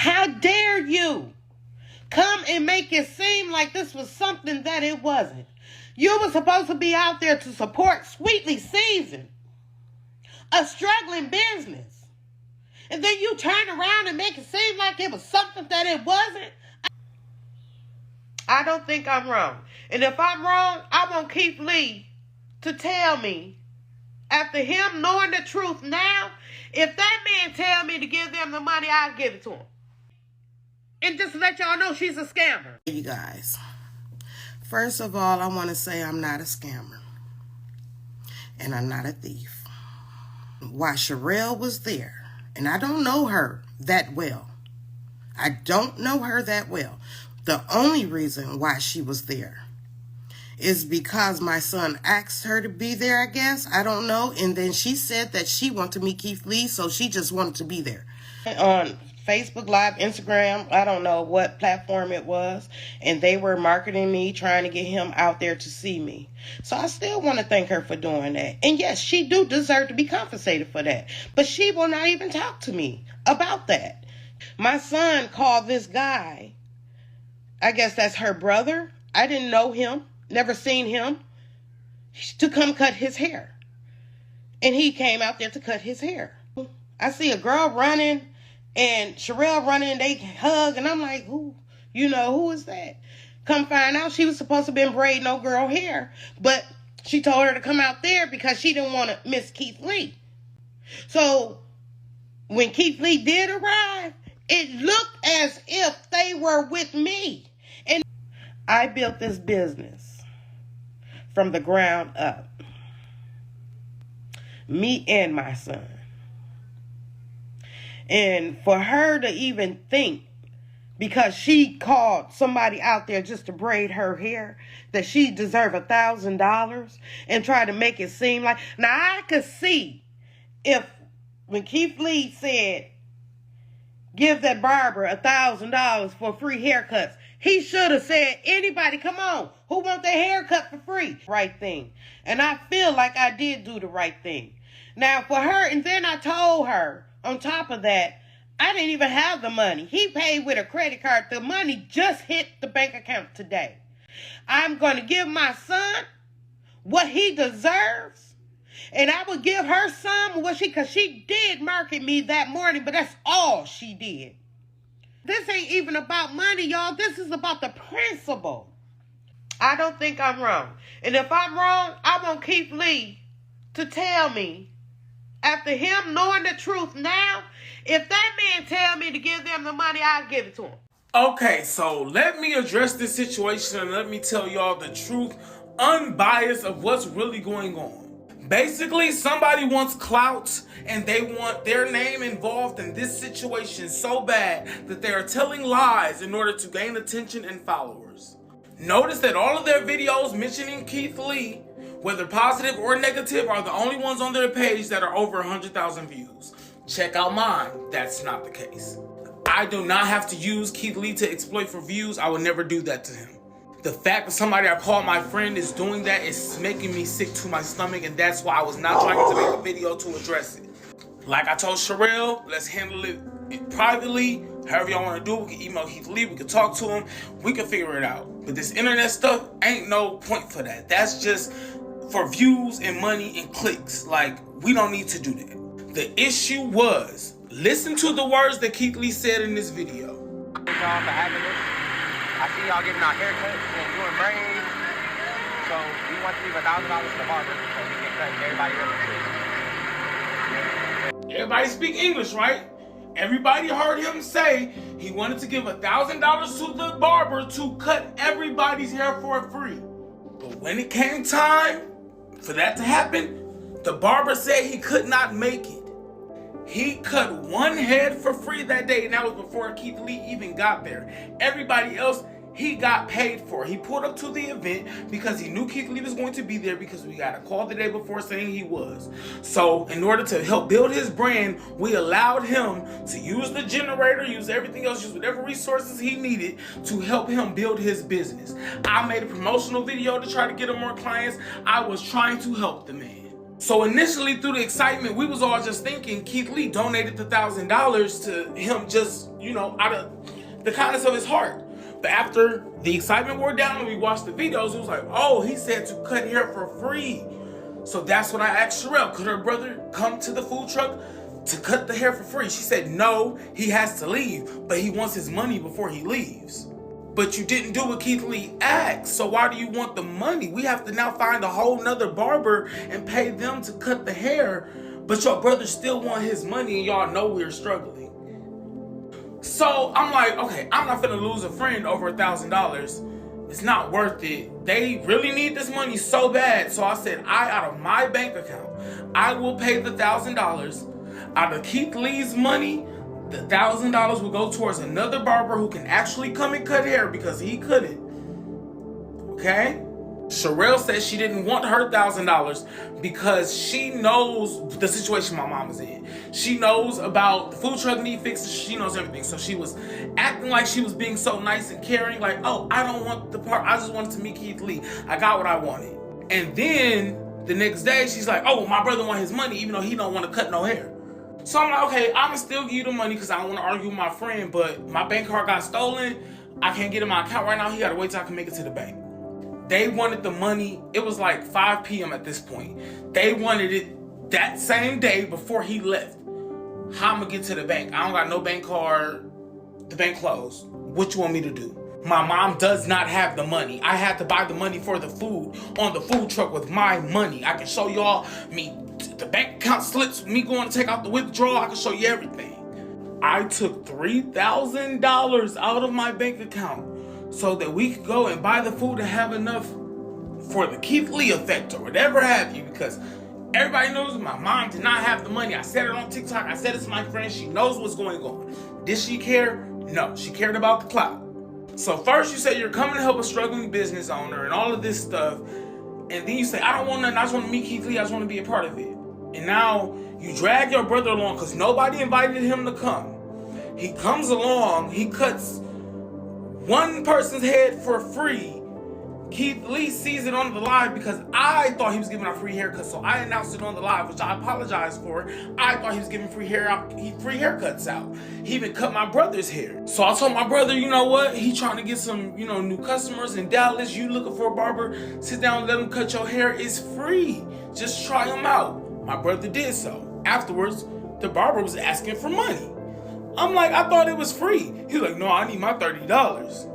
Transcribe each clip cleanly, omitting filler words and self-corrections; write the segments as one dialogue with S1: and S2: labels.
S1: How dare you come and make it seem like this was something that it wasn't? You were supposed to be out there to support Sweetly Seasoned, a struggling business. And then you turn around and make it seem like it was something that it wasn't. I don't think I'm wrong. And if I'm wrong, I want Keith Lee to tell me, after him knowing the truth now, if that man tell me to give them the money, I'll give it to him. And just to let y'all know, she's a scammer.
S2: You guys, first of all, I want to say I'm not a scammer. And I'm not a thief. While Sherelle was there, and I don't know her that well. I don't know her that well. The only reason why she was there is because my son asked her to be there, I guess. I don't know. And then she said that she wanted to meet Keith Lee, so she just wanted to be there.
S1: On Facebook Live, Instagram, I don't know what platform it was, and they were marketing me, trying to get him out there to see me. So I still want to thank her for doing that. And yes, she do deserve to be compensated for that. But she will not even talk to me about that. My son called this guy, I guess that's her brother. I didn't know him, never seen him, to come cut his hair. And he came out there to cut his hair. I see a girl running and Sherelle running, they hug, and I'm like, who is that? Come find out she was supposed to have been braiding no girl hair, but she told her to come out there because she didn't want to miss Keith Lee. So when Keith Lee did arrive, it looked as if they were with me. And I built this business from the ground up. Me and my son. And for her to even think, because she called somebody out there just to braid her hair, that she deserved $1,000 and try to make it seem like... Now, I could see if when Keith Lee said, give that barber $1,000 for free haircuts, he should have said, anybody, come on, who want their haircut for free? Right thing. And I feel like I did do the right thing. Now, for her, and then I told her, on top of that, I didn't even have the money. He paid with a credit card. The money just hit the bank account today. I'm going to give my son what he deserves. And I would give her some, because she did market me that morning, but that's all she did. This ain't even about money, y'all. This is about the principle. I don't think I'm wrong. And if I'm wrong, I want Keith Lee to tell me, after him knowing the truth now, if that man tell me to give them the money, I'll give it to him.
S3: Okay, so let me address this situation and let me tell y'all the truth, unbiased, of what's really going on. Basically, somebody wants clout and they want their name involved in this situation so bad that they are telling lies in order to gain attention and followers. Notice that all of their videos mentioning Keith Lee, whether positive or negative, are the only ones on their page that are over 100,000 views. Check out mine. That's not the case. I do not have to use Keith Lee to exploit for views. I would never do that to him. The fact that somebody I call my friend is doing that is making me sick to my stomach, and that's why I was not trying to make a video to address it. Like I told Sherelle, let's handle it privately. However y'all want to do it, we can email Keith Lee, we can talk to him, we can figure it out. But this internet stuff ain't no point for that. That's just for views and money and clicks. Like, we don't need to do that. The issue was, listen to the words that Keith Lee said in this video.
S4: Thank y'all for having us. I see y'all giving out haircuts and doing braids. So we want to leave $1,000 to the barber so we can cut everybody else.
S3: Everybody speak English, right? Everybody heard him say he wanted to give $1,000 to the barber to cut everybody's hair for free. But when it came time for that to happen, the barber said he could not make it. He cut one head for free that day, and that was before Keith Lee even got there. Everybody else, he got paid for. He pulled up to the event because he knew Keith Lee was going to be there, because we got a call the day before saying he was. So in order to help build his brand, we allowed him to use the generator, use everything else, use whatever resources he needed to help him build his business. I made a promotional video to try to get him more clients. I was trying to help the man. So initially through the excitement, we was all just thinking Keith Lee donated the $1,000 to him just, out of the kindness of his heart. But after the excitement wore down and we watched the videos, it was like, oh, he said to cut hair for free. So that's when I asked Sherelle, could her brother come to the food truck to cut the hair for free? She said, no, he has to leave, but he wants his money before he leaves. But you didn't do what Keith Lee asked, so why do you want the money? We have to now find a whole nother barber and pay them to cut the hair, but your brother still want his money and y'all know we're struggling. So I'm like, okay, I'm not finna lose a friend over $1,000. It's not worth it. They really need this money so bad. So I said, out of my bank account, I will pay the $1,000. Out of Keith Lee's money, the $1,000 will go towards another barber who can actually come and cut hair because he couldn't. Okay? Sherelle said she didn't want her $1,000 because she knows the situation my mom is in. She knows about the food truck need fixes. She knows everything. So she was acting like she was being so nice and caring. Like, oh, I don't want the part. I just wanted to meet Keith Lee. I got what I wanted. And then the next day, she's like, oh, my brother want his money even though he don't want to cut no hair. So I'm like, okay, I'm going to still give you the money because I don't want to argue with my friend. But my bank card got stolen. I can't get in my account right now. He got to wait till I can make it to the bank. They wanted the money. It was like 5 p.m. at this point. They wanted it that same day before he left. How I'm gonna get to the bank? I don't got no bank card. The bank closed. What you want me to do? My mom does not have the money. I had to buy the money for the food on the food truck with my money. I can show y'all the bank account slips, me going to take out the withdrawal. I can show you everything. I took $3,000 out of my bank account so that we could go and buy the food and have enough for the Keith Lee effect or whatever have you, because everybody knows my mom did not have the money. I said it on TikTok. I said it to my friend. She knows what's going on. Did she care? No. She cared about the clout. So first you say you're coming to help a struggling business owner and all of this stuff. And then you say, I don't want nothing. I just want to meet Keith Lee. I just want to be a part of it. And now you drag your brother along because nobody invited him to come. He comes along. He cuts one person's head for free. Keith Lee sees it on the live because I thought he was giving out free haircuts, so I announced it on the live, which I apologize for. I thought he was giving free haircuts out. He even cut my brother's hair. So I told my brother, you know what? He trying to get some, new customers in Dallas. You looking for a barber? Sit down and let him cut your hair. It's free. Just try him out. My brother did so. Afterwards, the barber was asking for money. I'm like, I thought it was free. He's like, no, I need my $30.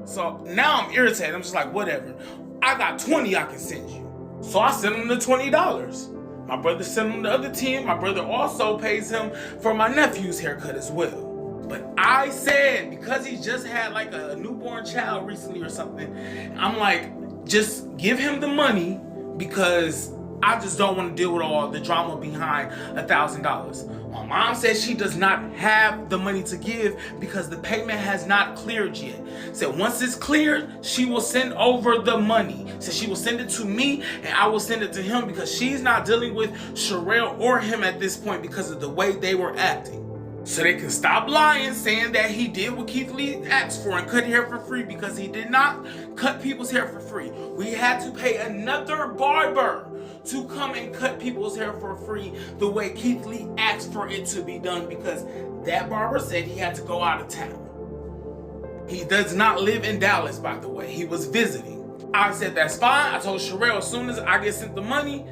S3: So now I'm irritated. I'm just like, whatever. I got 20 I can send you. So I sent him the $20. My brother sent him the other 10. My brother also pays him for my nephew's haircut as well. But I said, because he just had like a newborn child recently or something, I'm like, just give him the money because I just don't want to deal with all the drama behind $1,000. My mom says she does not have the money to give because the payment has not cleared yet. Said once it's cleared, she will send over the money. Said she will send it to me and I will send it to him because she's not dealing with Sherelle or him at this point because of the way they were acting. So they can stop lying, saying that he did what Keith Lee asked for and cut hair for free, because he did not cut people's hair for free. We had to pay another barber to come and cut people's hair for free the way Keith Lee asked for it to be done, because that barber said he had to go out of town. He does not live in Dallas, by the way. He was visiting. I said, that's fine. I told Sherelle, as soon as I get sent the money,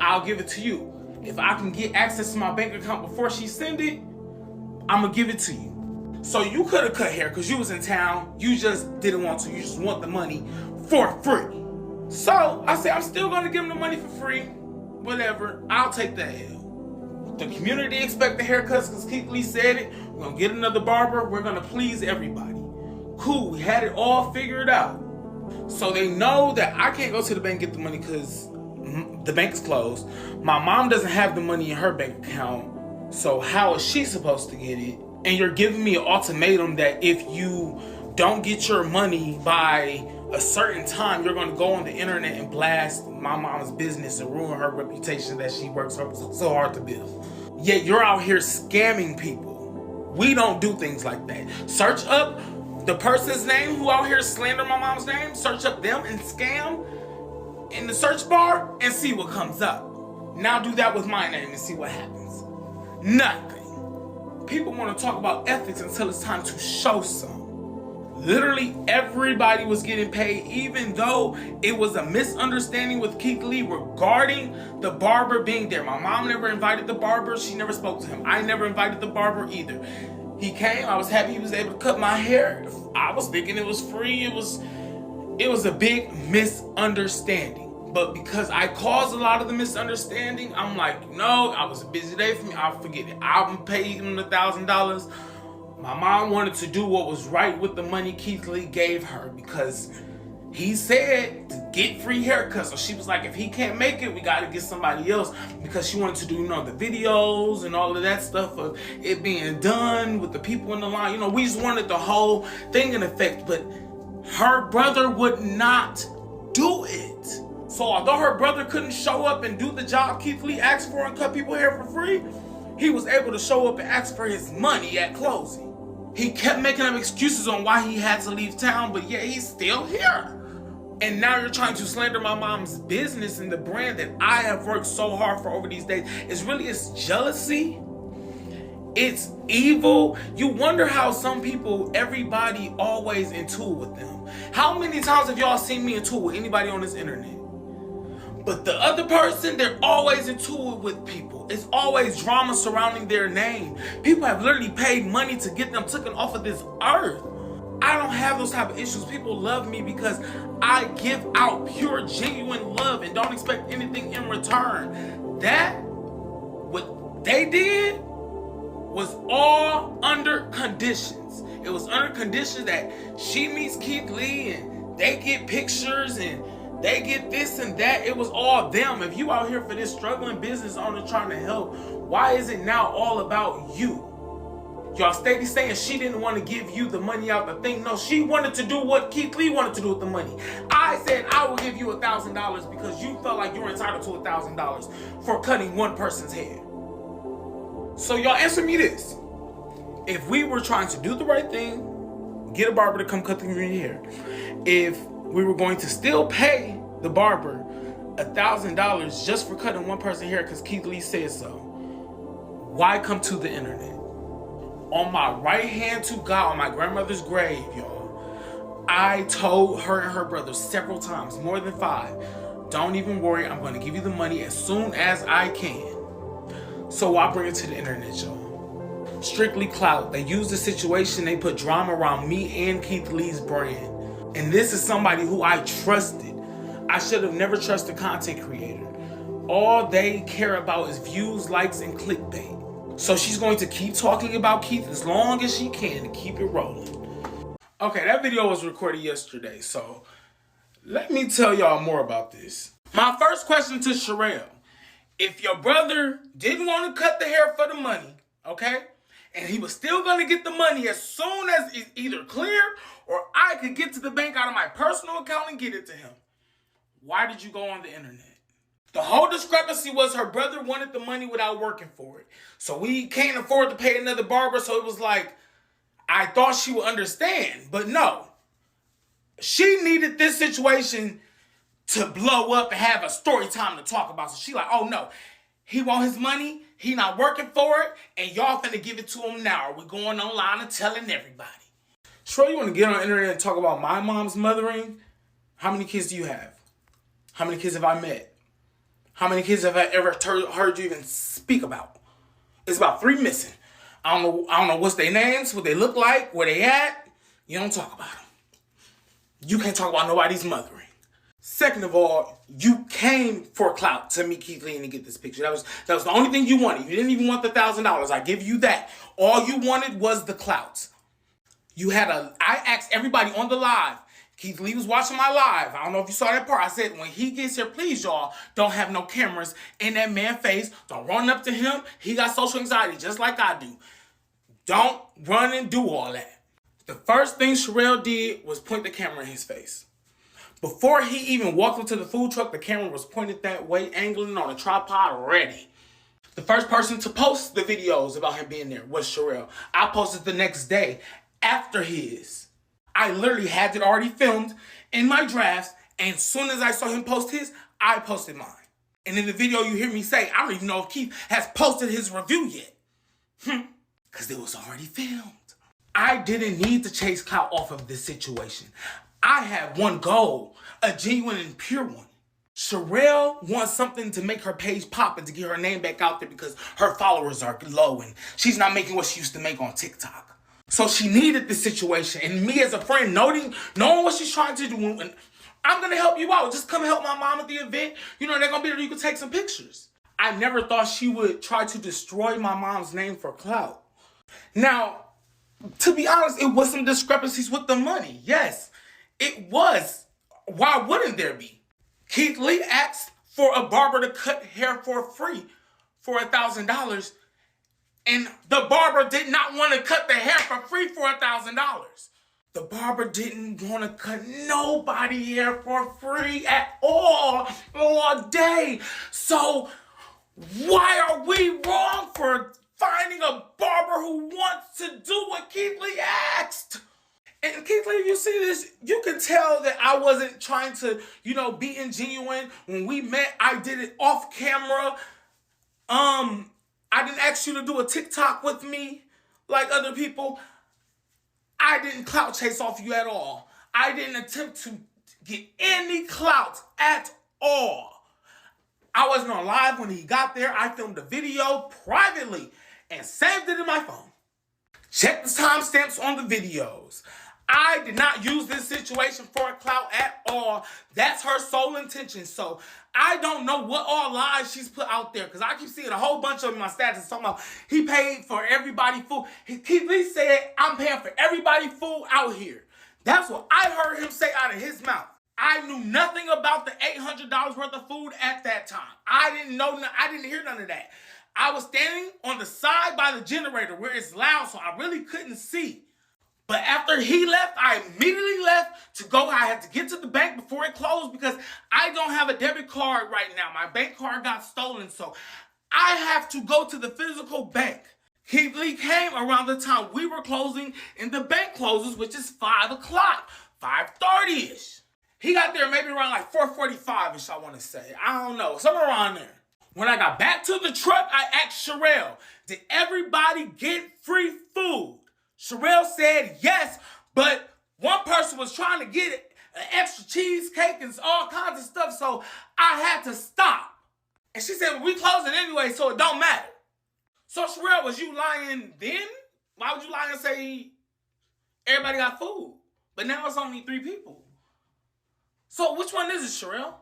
S3: I'll give it to you. If I can get access to my bank account before she send it, I'm gonna give it to you. So you could have cut hair because you was in town. You just didn't want to. You just want the money for free. So I said, I'm still gonna give him the money for free. Whatever, I'll take the L. The community expect the haircuts because Keith Lee said it. We're gonna get another barber. We're gonna please everybody. Cool, we had it all figured out. So they know that I can't go to the bank and get the money because the bank is closed. My mom doesn't have the money in her bank account. So how is she supposed to get it? And you're giving me an ultimatum that if you don't get your money by a certain time, you're going to go on the internet and blast my mom's business and ruin her reputation that she works so hard to build. Yet you're out here scamming people. We don't do things like that. Search up the person's name who out here slander my mom's name. Search up them and scam in the search bar and see what comes up. Now do that with my name and see what happens. Nothing. People want to talk about ethics until it's time to show some. Literally everybody was getting paid, even though it was a misunderstanding with Keith Lee regarding the barber being there. My mom never invited the barber. She never spoke to him. I never invited the barber either. He came. I was happy he was able to cut my hair. I was thinking it was free. It was a big misunderstanding. But because I caused a lot of the misunderstanding, I'm like, no, I was a busy day for me. I'll forget it. I'll pay him the $1,000. My mom wanted to do what was right with the money Keith Lee gave her because he said to get free haircuts. So she was like, if he can't make it, we got to get somebody else, because she wanted to do, the videos and all of that stuff of it being done with the people in the line. We just wanted the whole thing in effect, but her brother would not do it. So although her brother couldn't show up and do the job Keith Lee asked for and cut people hair for free, he was able to show up and ask for his money at closing. He kept making up excuses on why he had to leave town, but yet he's still here. And now you're trying to slander my mom's business and the brand that I have worked so hard for over these days. It's jealousy. It's evil. You wonder how some people, everybody always in tool with them. How many times have y'all seen me in tool with anybody on this internet? But the other person, they're always in tool with people. It's always drama surrounding their name. People have literally paid money to get them taken off of this earth. I don't have those type of issues. People love me because I give out pure, genuine love and don't expect anything in return. What they did was all under conditions. It was under conditions that she meets Keith Lee and they get pictures and they get this and that. It was all them. If you out here for this struggling business owner trying to help, why is it now all about you? Y'all steady saying she didn't want to give you the money out the thing. No, she wanted to do what Keith Lee wanted to do with the money. I said I will give you $1,000 because you felt like you were entitled to $1,000 for cutting one person's hair. So y'all answer me this. If we were trying to do the right thing, get a barber to come cut your hair. If we were going to still pay the barber $1,000 just for cutting one person's hair because Keith Lee said so, why come to the internet? On my right hand to God, on my grandmother's grave, y'all, I told her and her brother several times, more than 5, don't even worry, I'm going to give you the money as soon as I can. So I bring it to the internet, y'all. Strictly clout. They use the situation, they put drama around me and Keith Lee's brand. And this is somebody who I trusted. I should have never trusted a content creator. All they care about is views, likes, and clickbait. So she's going to keep talking about Keith as long as she can to keep it rolling. Okay, that video was recorded yesterday, so let me tell y'all more about this. My first question to Sherelle. If your brother didn't want to cut the hair for the money, okay, and he was still going to get the money as soon as it's either clear or I could get to the bank out of my personal account and get it to him, why did you go on the internet? The whole discrepancy was her brother wanted the money without working for it. So we can't afford to pay another barber, so it was like, I thought she would understand, but no. She needed this situation to blow up and have a story time to talk about. So she like, oh no, he want his money, he not working for it, and y'all finna give it to him now. Or we going online and telling everybody. Sure, you want to get on the internet and talk about my mom's mothering? How many kids do you have? How many kids have I met? How many kids have I ever heard you even speak about? It's about 3 missing. I don't know what's their names, what they look like, where they at. You don't talk about them. You can't talk about nobody's mothering. Second of all, you came for clout to meet Keith Lee and to get this picture. That was the only thing you wanted. You didn't even want the $1,000. I give you that. All you wanted was the clout. I asked everybody on the live. Keith Lee was watching my live. I don't know if you saw that part. I said, when he gets here, please, y'all, don't have no cameras in that man's face. Don't run up to him. He got social anxiety just like I do. Don't run and do all that. The first thing Sherelle did was point the camera in his face. Before he even walked into the food truck, the camera was pointed that way, angling on a tripod, ready. The first person to post the videos about him being there was Sherelle. I posted the next day after his. I literally had it already filmed in my drafts, and as soon as I saw him post his, I posted mine. And in the video you hear me say, I don't even know if Keith has posted his review yet. Because it was already filmed. I didn't need to chase clout off of this situation. I had one goal, a genuine and pure one. Sherelle wants something to make her page pop and to get her name back out there because her followers are low and she's not making what she used to make on TikTok. So she needed this situation, and me as a friend, knowing what she's trying to do, and I'm gonna help you out. Just come help my mom at the event. You know, they're gonna be there, you can take some pictures. I never thought she would try to destroy my mom's name for clout. Now, to be honest, it was some discrepancies with the money. Yes, it was. Why wouldn't there be? Keith Lee asked for a barber to cut hair for free for $1,000. And the barber did not want to cut the hair for free for $1,000. The barber didn't want to cut nobody hair for free at all day. So why are we wrong for finding a barber who wants to do what Keith Lee asked? And Keith Lee, if you see this, you can tell that I wasn't trying to, be ingenuine. When we met, I did it off camera. I didn't ask you to do a TikTok with me like other people. I didn't clout chase off you at all. I didn't attempt to get any clout at all. I wasn't on live when he got there. I filmed a video privately and saved it in my phone. Check the timestamps on the videos. I did not use this situation for a clout at all. That's her sole intention. So I don't know what all lies she's put out there, because I keep seeing a whole bunch of my status talking about he paid for everybody food. Keith Lee said, I'm paying for everybody food out here. That's what I heard him say out of his mouth. I knew nothing about the $800 worth of food at that time. I didn't hear none of that. I was standing on the side by the generator where it's loud, so I really couldn't see. But after he left, I immediately left to go. I had to get to the bank before it closed because I don't have a debit card right now. My bank card got stolen, so I have to go to the physical bank. Keith Lee came around the time we were closing and the bank closes, which is 5 o'clock, 5:30-ish. He got there maybe around like 4:45-ish, I want to say. I don't know, somewhere around there. When I got back to the truck, I asked Sherelle, did everybody get free food? Sherelle said yes, but one person was trying to get an extra cheesecake and all kinds of stuff, so I had to stop. And she said, well, we closing anyway, so it don't matter. So Sherelle, was you lying then? Why would you lie and say everybody got food? But now it's only 3 people. So which one is it, Sherelle?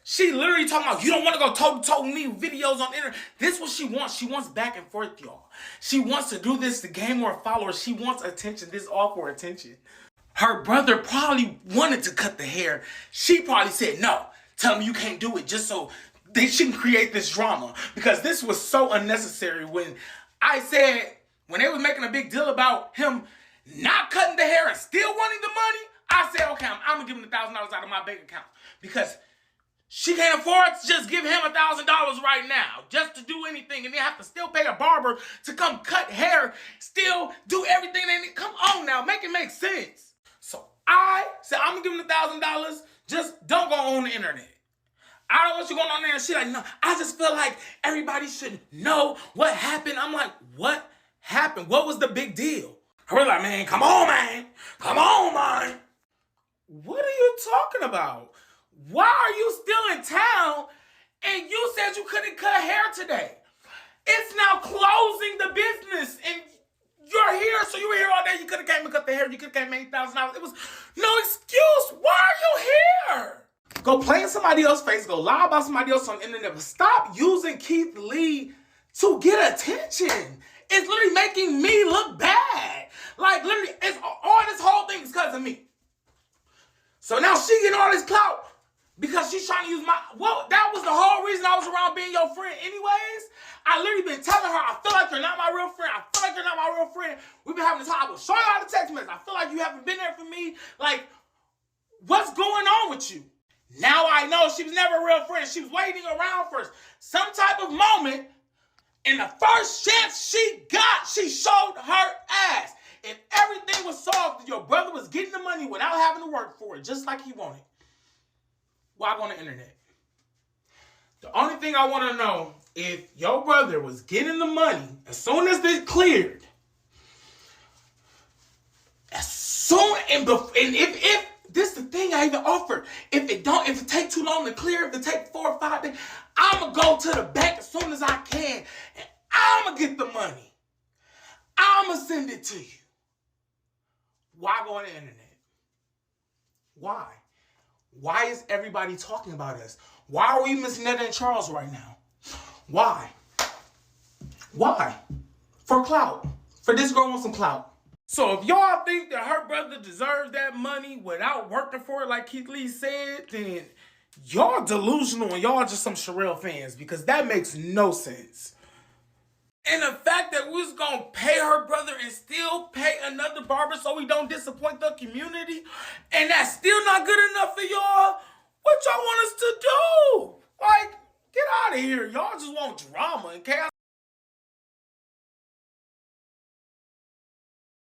S3: She literally talking about, you don't want to go toe-to-toe with me with videos on the internet. This is what she wants. She wants back and forth, y'all. She wants to do this to gain more followers. She wants attention. This is all for attention. Her brother probably wanted to cut the hair. She probably said, no, tell him you can't do it just so they shouldn't create this drama. Because this was so unnecessary when I said, when they were making a big deal about him not cutting the hair and still wanting the money, I said, okay, I'm going to give him $1,000 out of my bank account. Because she can't afford to just give him $1,000 right now, just to do anything, and they have to still pay a barber to come cut hair, still do everything they need. Come on now, make it make sense. So I said, I'm gonna give him $1,000, just don't go on the internet. I don't want you going on there and shit like, no, I just feel like everybody should know what happened. I'm like, what happened? What was the big deal? Her like, man, come on, man. Come on, man. What are you talking about? Why are you still in town and you said you couldn't cut hair today? It's now closing the business and you're here, so you were here all day. You could have came and cut the hair. You could have came and made $1,000. It was no excuse. Why are you here? Go play in somebody else's face. Go lie about somebody else on the internet. But stop using Keith Lee to get attention. It's literally making me look bad. Like, literally, it's all this whole thing is because of me. So now she getting all this clout because she's trying to use that was the whole reason I was around being your friend anyways. I literally been telling her, I feel like you're not my real friend. I feel like you're not my real friend. We've been having this talk. I will show you all the text messages. I feel like you haven't been there for me. Like, what's going on with you? Now I know she was never a real friend. She was waiting around for some type of moment. And the first chance she got, she showed her ass. If everything was solved, your brother was getting the money without having to work for it, just like he wanted. Why go on the internet? The only thing I want to know, if your brother was getting the money, as soon as they cleared, if this is the thing I even offered, if it take too long to clear, if it take 4 or 5 days, I'ma go to the bank as soon as I can, and I'ma get the money. I'ma send it to you. Why go on the internet? Why? Why is everybody talking about us? Why are we Miss Netta and Charles right now? Why? Why? For clout. For this girl wants some clout. So if y'all think that her brother deserves that money without working for it, like Keith Lee said, then y'all delusional and y'all just some Sherelle fans, because that makes no sense. And the fact that we was gonna pay her brother and still pay another barber so we don't disappoint the community, and that's still not good enough for y'all, what y'all want us to do? Like, get out of here. Y'all just want drama and chaos.